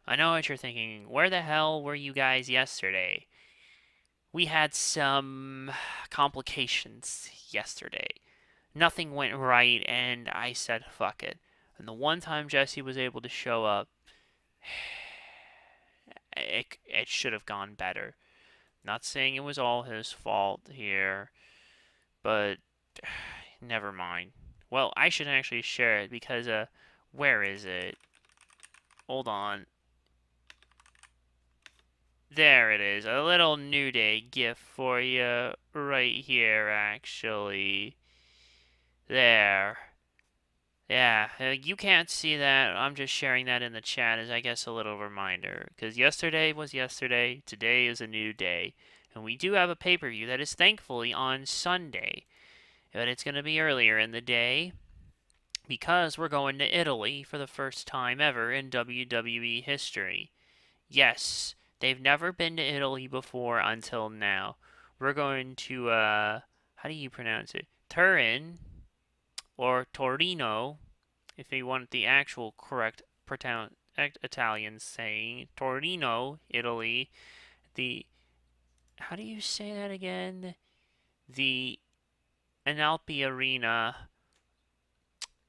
I know what you're thinking. Where the hell were you guys yesterday? We had some complications yesterday. Nothing went right, and I said, fuck it. And the one time Jesse was able to show up, it should have gone better. Not saying it was all his fault here, but never mind. Well, I should actually share it because, where is it? Hold on. There it is. A little New Day gift for you right here, actually. There. Yeah, you can't see that. I'm just sharing that in the chat as, I guess, a little reminder. Because yesterday was yesterday, today is a new day. And we do have a pay-per-view that is thankfully on Sunday. But it's going to be earlier in the day because we're going to Italy for the first time ever in WWE history. Yes, they've never been to Italy before until now. We're going to, how do you pronounce it? Turin, or Torino, if you want the actual correct Italian saying. Torino, Italy. The, how do you say that again? The Analpi Arena,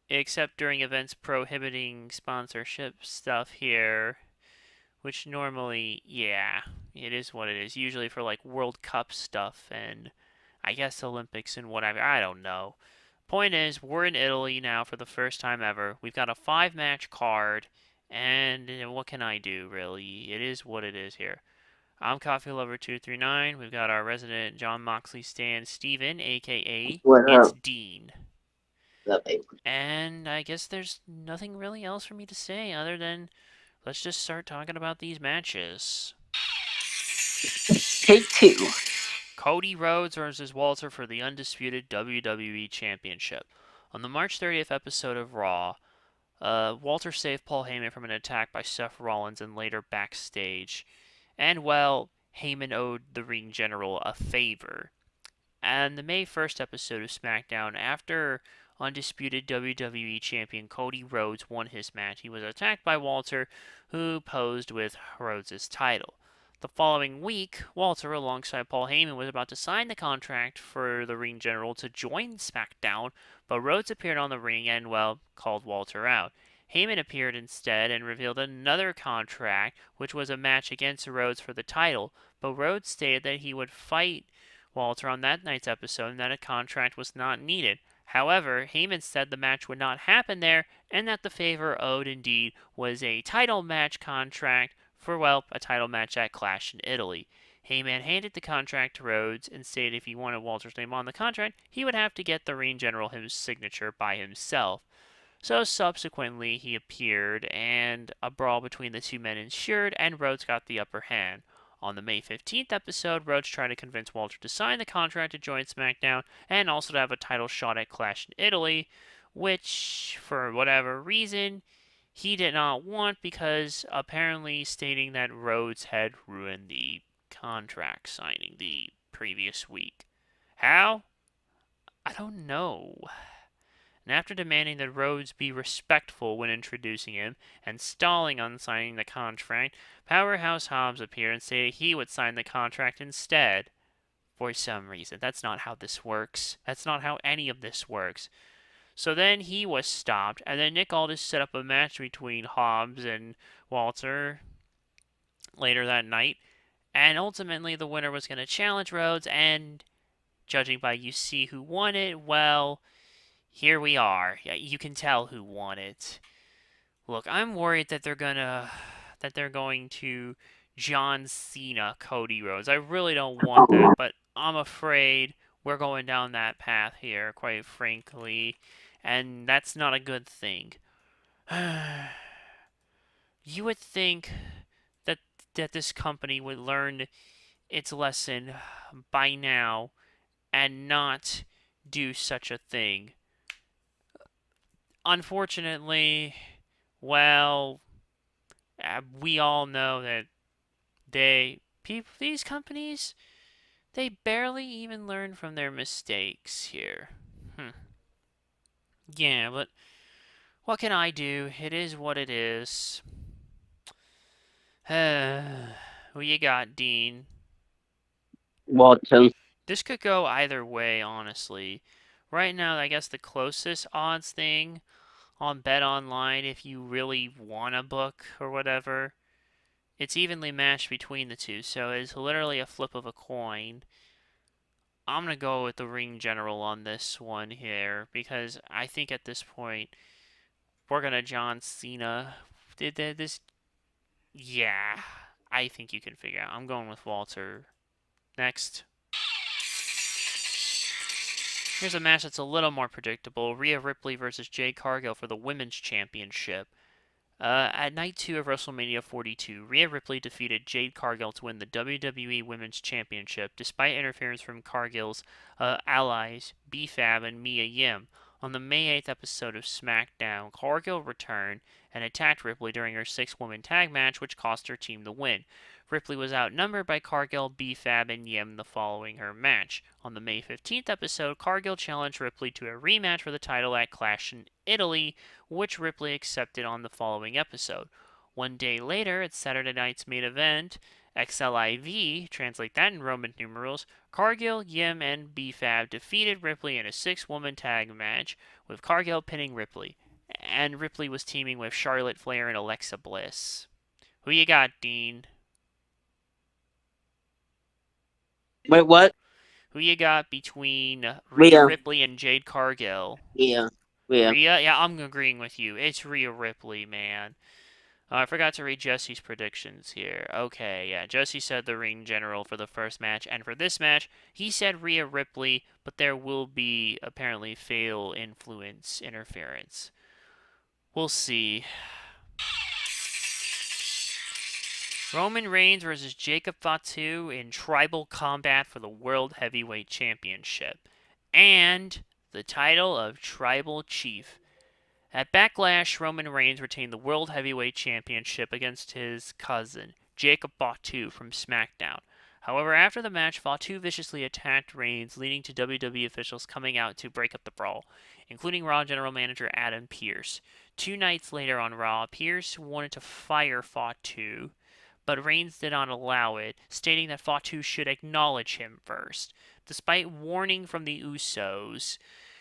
except during events prohibiting sponsorship stuff here. Which normally, yeah, it is what it is. Usually for like World Cup stuff and I guess Olympics and whatever. I don't know. Point is, we're in Italy now for the first time ever. We've got a 5 match card, and what can I do, really? It is what it is here. I'm Coffee Lover 239. We've got our resident John Moxley stan, Steven, aka What It's up? Dean. Love it. And I guess there's nothing really else for me to say other than let's just start talking about these matches. Take two. Cody Rhodes versus Walter for the undisputed WWE Championship. On the March 30th episode of Raw, Walter saved Paul Heyman from an attack by Seth Rollins and later backstage. And, well, Heyman owed the ring general a favor. And the May 1st episode of SmackDown, after undisputed WWE Champion Cody Rhodes won his match, he was attacked by Walter, who posed with Rhodes' title. The following week, Walter, alongside Paul Heyman, was about to sign the contract for the ring general to join SmackDown, but Rhodes appeared on the ring and, well, called Walter out. Heyman appeared instead and revealed another contract, which was a match against Rhodes for the title, but Rhodes stated that he would fight Walter on that night's episode and that a contract was not needed. However, Heyman said the match would not happen there and that the favor owed indeed was a title match contract for, well, a title match at Clash in Italy. Heyman handed the contract to Rhodes and stated if he wanted Walter's name on the contract, he would have to get the ring general his signature by himself. So subsequently, he appeared, and a brawl between the two men ensued, and Rhodes got the upper hand. On the May 15th episode, Rhodes tried to convince Walter to sign the contract to join SmackDown and also to have a title shot at Clash in Italy, which, for whatever reason, he did not want because apparently stating that Rhodes had ruined the contract signing the previous week. How? I don't know. And after demanding that Rhodes be respectful when introducing him and stalling on signing the contract, Powerhouse Hobbs appeared and stated he would sign the contract instead. For some reason. That's not how this works. That's not how any of this works. So then he was stopped, and then Nick Aldis set up a match between Hobbs and Walter later that night, and ultimately the winner was going to challenge Rhodes, and judging by you see who won it, well, here we are. Yeah, you can tell who won it. Look, I'm worried that they're going to John Cena Cody Rhodes. I really don't want that, but I'm afraid we're going down that path here, quite frankly, and that's not a good thing. You would think that this company would learn its lesson by now and not do such a thing. Unfortunately, well, we all know that these companies, they barely even learn from their mistakes here. Hmm. Yeah, but what can I do? It is what it is. Who you got, Dean? Walton. This could go either way, honestly. Right now, I guess the closest odds thing on Bet Online, if you really want a book or whatever, it's evenly matched between the two, so it's literally a flip of a coin. I'm gonna go with the Ring General on this one here because I think at this point we're gonna John Cena. Did this? Yeah, I think you can figure out. I'm going with Walter. Next. Here's a match that's a little more predictable. Rhea Ripley versus Jade Cargill for the Women's Championship. At night 2 of WrestleMania 42, Rhea Ripley defeated Jade Cargill to win the WWE Women's Championship despite interference from Cargill's allies B-Fab and Mia Yim. On the May 8th episode of SmackDown, Cargill returned and attacked Ripley during her 6-woman tag match, which cost her team the win. Ripley was outnumbered by Cargill, B-Fab, and Yim the following her match. On the May 15th episode, Cargill challenged Ripley to a rematch for the title at Clash in Italy, which Ripley accepted on the following episode. One day later, at Saturday night's main event, XLIV, translate that in Roman numerals, Cargill, Yim, and B-Fab defeated Ripley in a 6-woman tag match, with Cargill pinning Ripley. And Ripley was teaming with Charlotte Flair and Alexa Bliss. Who you got, Dean? Wait, what? Who you got between Rhea Rhea. Ripley and Jade Cargill? Rhea. Rhea. Rhea? Yeah, I'm agreeing with you. It's Rhea Ripley, man. I forgot to read Jesse's predictions here. Okay, yeah, Jesse said the ring general for the first match, and for this match, he said Rhea Ripley, but there will be apparently fatal influence interference. We'll see. Roman Reigns versus Jacob Fatu in tribal combat for the World Heavyweight Championship and the title of Tribal Chief. At Backlash, Roman Reigns retained the World Heavyweight Championship against his cousin, Jacob Fatu from SmackDown. However, after the match, Fatu viciously attacked Reigns, leading to WWE officials coming out to break up the brawl, including Raw General Manager Adam Pearce. 2 nights later on Raw, Pearce wanted to fire Fatu, but Reigns did not allow it, stating that Fatu should acknowledge him first. Despite warning from the Usos,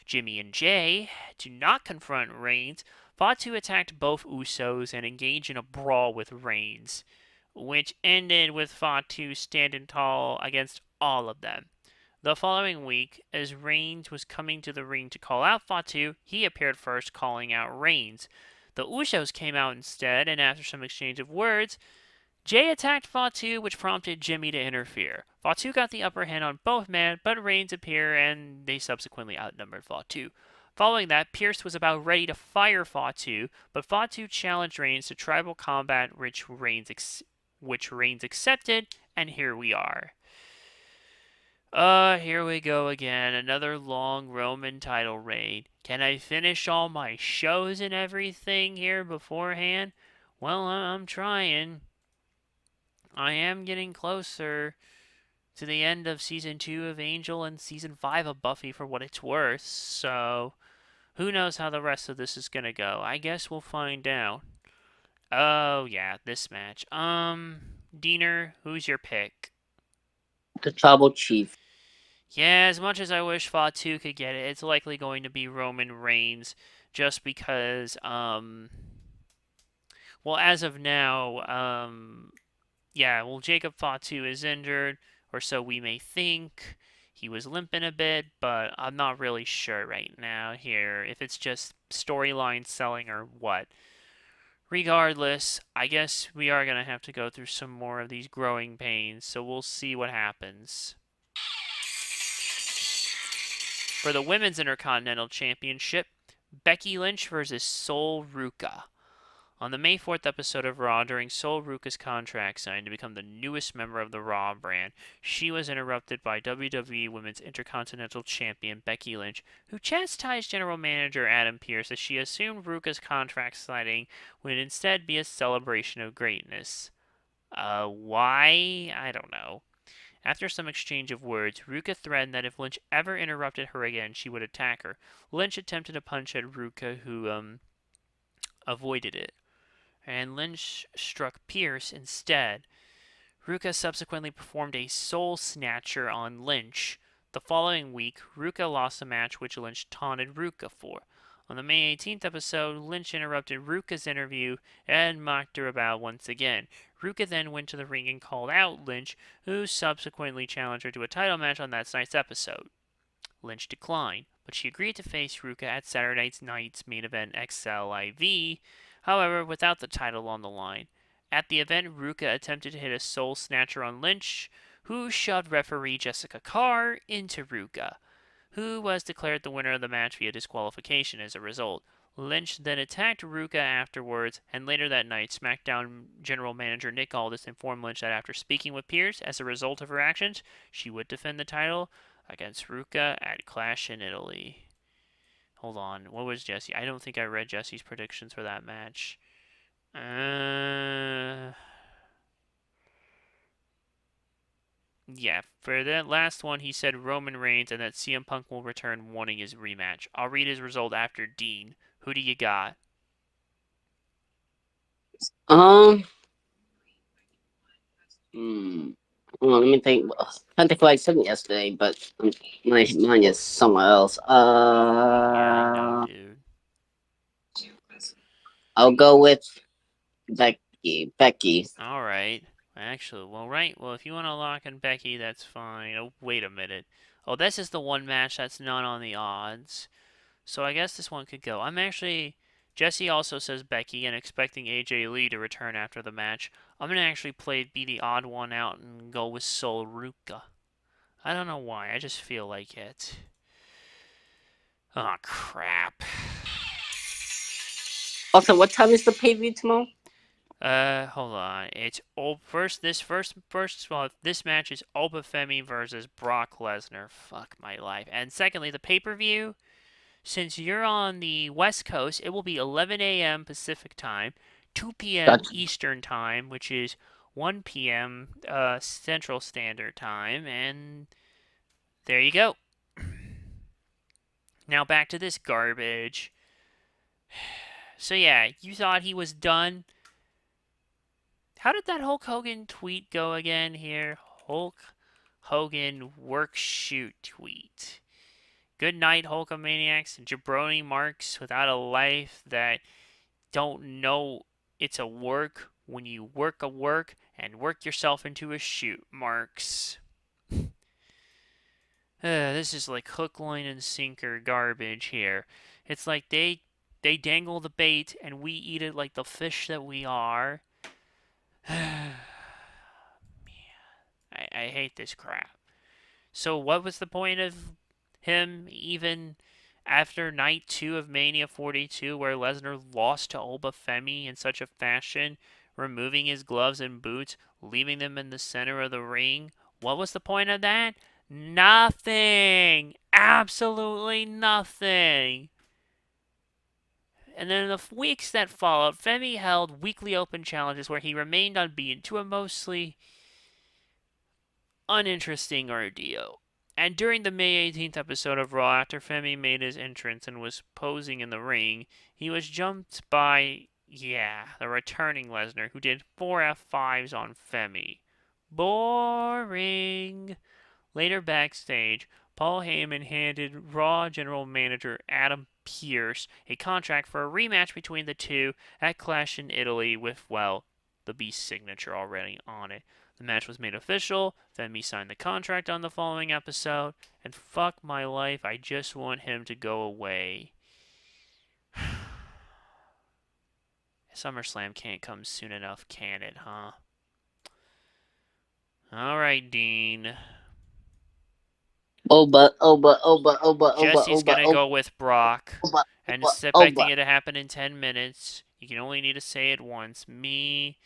Jimmy and Jay, to not confront Reigns, Fatu attacked both Usos and engaged in a brawl with Reigns, which ended with Fatu standing tall against all of them. The following week, as Reigns was coming to the ring to call out Fatu, he appeared first, calling out Reigns. The Usos came out instead, and after some exchange of words, Jay attacked Fatu, which prompted Jimmy to interfere. Fatu got the upper hand on both men, but Reigns appeared and they subsequently outnumbered Fatu. Following that, Pearce was about ready to fire Fatu, but Fatu challenged Reigns to tribal combat, which Reigns accepted, and here we are. Here we go again. Another long Roman title reign. Can I finish all my shows and everything here beforehand? Well, I'm trying. I am getting closer to the end of season 2 of Angel and season 5 of Buffy for what it's worth, so who knows how the rest of this is gonna go. I guess we'll find out. Oh, yeah, this match. Diener, who's your pick? The Tribal Chief. Yeah, as much as I wish Fatu could get it, it's likely going to be Roman Reigns just because, well, as of now, yeah, well, Jacob Fatu is injured, or so we may think. He was limping a bit, but I'm not really sure right now here if it's just storyline selling or what. Regardless, I guess we are going to have to go through some more of these growing pains, so we'll see what happens. For the Women's Intercontinental Championship, Becky Lynch versus Sol Ruka. On the May 4th episode of Raw, during Sol Ruka's contract sign to become the newest member of the Raw brand, she was interrupted by WWE Women's Intercontinental Champion Becky Lynch, who chastised General Manager Adam Pearce as she assumed Ruka's contract signing would instead be a celebration of greatness. Why? I don't know. After some exchange of words, Ruka threatened that if Lynch ever interrupted her again, she would attack her. Lynch attempted a punch at Ruka, who, avoided it. and Lynch struck Pierce instead. Ruka subsequently performed a soul snatcher on Lynch. The following week, Ruka lost a match which Lynch taunted Ruka for. On the May 18th episode, Lynch interrupted Ruka's interview and mocked her about once again. Ruka then went to the ring and called out Lynch, who subsequently challenged her to a title match on that night's episode. Lynch declined, but she agreed to face Ruka at Saturday night's main event XLIV, however, without the title on the line. At the event, Ruka attempted to hit a soul snatcher on Lynch, who shoved referee Jessica Carr into Ruka, who was declared the winner of the match via disqualification as a result. Lynch then attacked Ruka afterwards, and later that night, SmackDown general manager Nick Aldis informed Lynch that after speaking with Pierce, as a result of her actions, she would defend the title against Ruka at Clash in Italy. Hold on, what was Jesse? I don't think I read Jesse's predictions for that match. Yeah, for that last one, he said Roman Reigns and that CM Punk will return wanting his rematch. I'll read his result after Dean. Who do you got? Um. Hmm. Well, let me think. I can't think what I said yesterday, but my mind is somewhere else. Yeah, I know, dude. I'll go with Becky. Becky. All right. Actually, well, right. Well, if you want to lock in Becky, that's fine. Oh, wait a minute. Oh, this is the one match that's not on the odds. So I guess this one could go. I'm actually. Jesse also says Becky and expecting AJ Lee to return after the match. I'm going to actually be the odd one out and go with Sol Ruka. I don't know why. I just feel like it. Oh, crap. Also, what time is the pay-per-view tomorrow? Hold on. It's well, this match is Obafemi versus Brock Lesnar. Fuck my life. And secondly, the pay-per-view, since you're on the West Coast, it will be 11 a.m. Pacific time, 2 p.m. Gotcha. Eastern time, which is 1 p.m. Central Standard Time, and there you go. Now back to this garbage. So yeah, you thought he was done. How did that Hulk Hogan tweet go again here? Hulk Hogan work shoot tweet. Good night, Hulkamaniacs and jabroni marks without a life that don't know it's a work when you work a work and work yourself into a shoot, marks. This is like hook, line, and sinker garbage here. It's like they dangle the bait and we eat it like the fish that we are. I hate this crap. So what was the point of him even after night 2 of Mania 42 where Lesnar lost to Obafemi in such a fashion, removing his gloves and boots, leaving them in the center of the ring? What was the point of that? Nothing! Absolutely nothing! And then in the weeks that followed, Femi held weekly open challenges where he remained unbeaten to a mostly uninteresting ordeal. And during the May 18th episode of Raw, after Femi made his entrance and was posing in the ring, he was jumped by, the returning Lesnar, who did 4 F5s on Femi. Boring. Later backstage, Paul Heyman handed Raw general manager Adam Pearce a contract for a rematch between the two at Clash in Italy with, well, the Beast signature already on it. The match was made official, Femi signed the contract on the following episode, and fuck my life, I just want him to go away. SummerSlam can't come soon enough, can it, huh? Alright, Dean. Jesse's gonna go with Brock, and expecting it to happen in 10 minutes. You can only need to say it once. Me,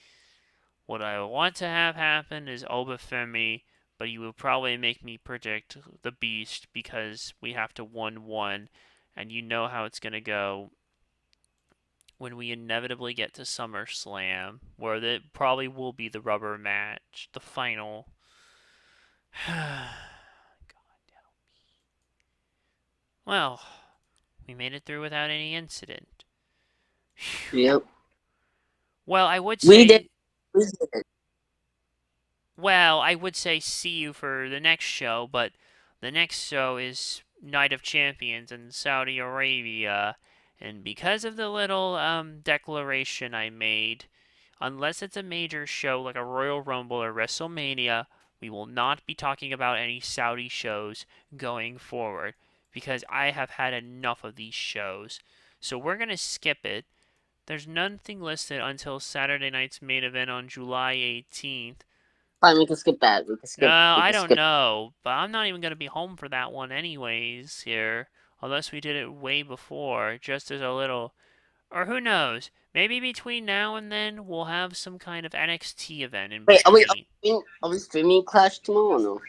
what I want to have happen is Obafemi, but you will probably make me predict the Beast because we have to 1-1, and you know how it's gonna go when we inevitably get to SummerSlam, where it probably will be the rubber match, the final. Well, we made it through without any incident. Whew. Yep. Well, I would We did. say We did. Well, I would say see you for the next show, but the next show is Night of Champions in Saudi Arabia, and because of the little declaration I made, unless it's a major show like a Royal Rumble or WrestleMania, we will not be talking about any Saudi shows going forward because I have had enough of these shows. So we're going to skip it. There's nothing listed until Saturday night's main event on July 18th. Fine, we can skip that. We can skip. We I can don't skip. know, but I'm not even going to be home for that one anyways here, unless we did it way before, just as a little, or who knows, maybe between now and then we'll have some kind of NXT event in Wait, between. are we streaming Clash tomorrow or no?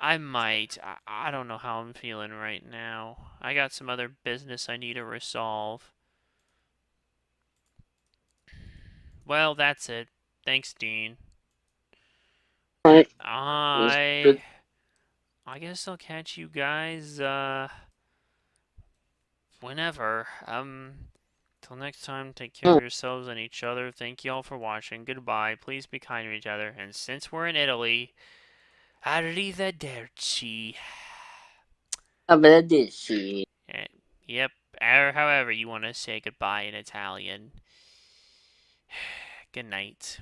I might. I don't know how I'm feeling right now. I got some other business I need to resolve. Well, that's it. Thanks, Dean. Right. I I guess I'll catch you guys whenever. Till next time, take care of yourselves and each other. Thank you all for watching. Goodbye. Please be kind to each other. And since we're in Italy, Arrivederci. Arrivederci. Eh, Yep, or however you want to say goodbye in Italian. Good night.